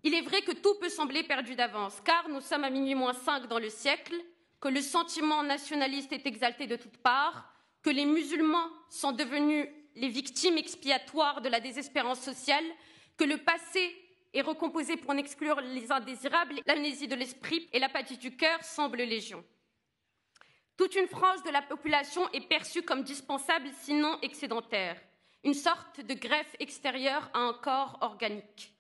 Il est vrai que tout peut sembler perdu d'avance, car nous sommes à minuit moins 5 dans le siècle, que le sentiment nationaliste est exalté de toutes parts, que les musulmans sont devenus les victimes expiatoires de la désespérance sociale, que le passé est recomposé pour n'exclure les indésirables, l'amnésie de l'esprit et l'apathie du cœur semblent légion. Toute une frange de la population est perçue comme dispensable, sinon excédentaire, une sorte de greffe extérieure à un corps organique.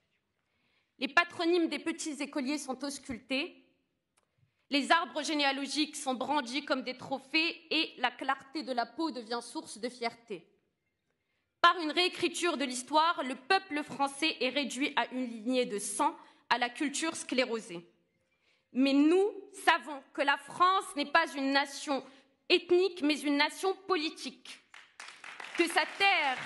Les patronymes des petits écoliers sont auscultés, les arbres généalogiques sont brandis comme des trophées et la clarté de la peau devient source de fierté. Par une réécriture de l'histoire, le peuple français est réduit à une lignée de sang, à la culture sclérosée. Mais nous savons que la France n'est pas une nation ethnique, mais une nation politique. Que sa terre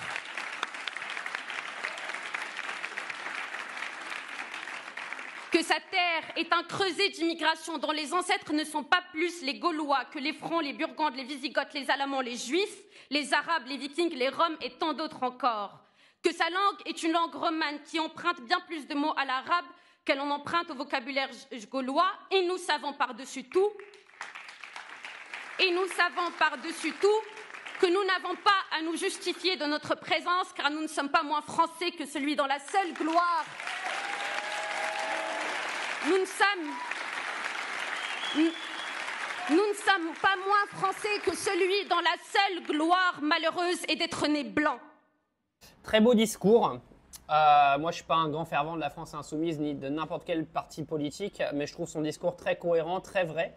est un creuset d'immigration dont les ancêtres ne sont pas plus les Gaulois que les Francs, les Burgondes, les Wisigoths, les Alamans, les Juifs, les Arabes, les Vikings, les Roms et tant d'autres encore. Que sa langue est une langue romane qui emprunte bien plus de mots à l'arabe qu'elle en emprunte au vocabulaire gaulois. Et nous savons par-dessus tout que nous n'avons pas à nous justifier de notre présence, car nous ne sommes pas moins français que celui dans la seule gloire. Nous ne sommes pas moins français que celui dans la seule gloire malheureuse est d'être né blanc. Très beau discours. Moi, je ne suis pas un grand fervent de la France insoumise ni de n'importe quel parti politique, mais je trouve son discours très cohérent, très vrai.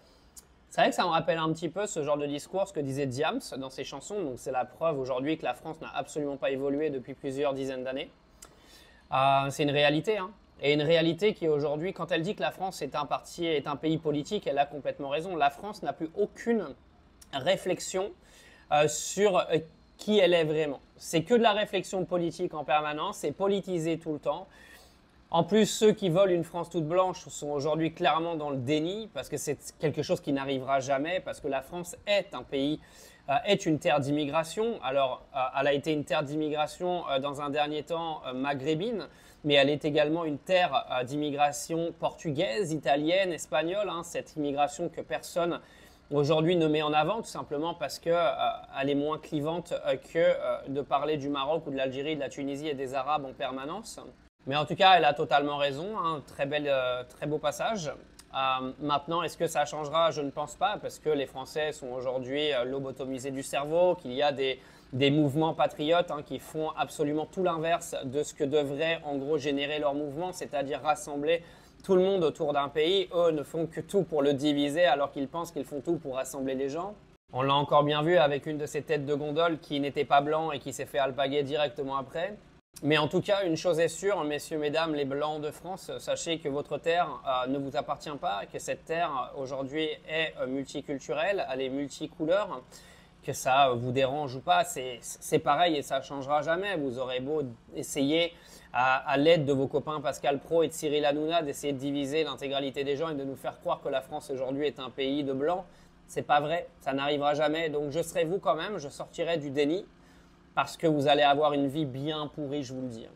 C'est vrai que ça me rappelle un petit peu ce genre de discours, ce que disait Diams dans ses chansons. Donc c'est la preuve aujourd'hui que la France n'a absolument pas évolué depuis plusieurs dizaines d'années. C'est une réalité, hein. Et une réalité qui aujourd'hui, quand elle dit que la France est un pays politique, elle a complètement raison. La France n'a plus aucune réflexion sur qui elle est vraiment. C'est que de la réflexion politique en permanence, c'est politisé tout le temps. En plus, ceux qui veulent une France toute blanche sont aujourd'hui clairement dans le déni, parce que c'est quelque chose qui n'arrivera jamais, parce que la France est un pays, est une terre d'immigration. Alors, elle a été une terre d'immigration dans un dernier temps maghrébine, mais elle est également une terre d'immigration portugaise, italienne, espagnole, hein, cette immigration que personne aujourd'hui ne met en avant, tout simplement parce qu'elle est moins clivante que de parler du Maroc ou de l'Algérie, de la Tunisie et des Arabes en permanence. Mais en tout cas, elle a totalement raison, hein, très beau passage. Maintenant, est-ce que ça changera? Je ne pense pas, parce que les Français sont aujourd'hui lobotomisés du cerveau, qu'il y a des mouvements patriotes hein, qui font absolument tout l'inverse de ce que devrait en gros générer leur mouvement, c'est-à-dire rassembler tout le monde autour d'un pays. Eux ne font que tout pour le diviser alors qu'ils pensent qu'ils font tout pour rassembler les gens. On l'a encore bien vu avec une de ces têtes de gondole qui n'était pas blanc et qui s'est fait alpaguer directement après. Mais en tout cas, une chose est sûre, messieurs, mesdames, les Blancs de France, sachez que votre terre ne vous appartient pas, que cette terre aujourd'hui est multiculturelle, elle est multicouleur, que ça vous dérange ou pas, c'est pareil et ça ne changera jamais. Vous aurez beau essayer à l'aide de vos copains Pascal Praud et de Cyril Hanouna d'essayer de diviser l'intégralité des gens et de nous faire croire que la France aujourd'hui est un pays de blancs. C'est pas vrai, ça n'arrivera jamais. Donc je serai vous quand même, je sortirai du déni. Parce que vous allez avoir une vie bien pourrie, je vous le dis.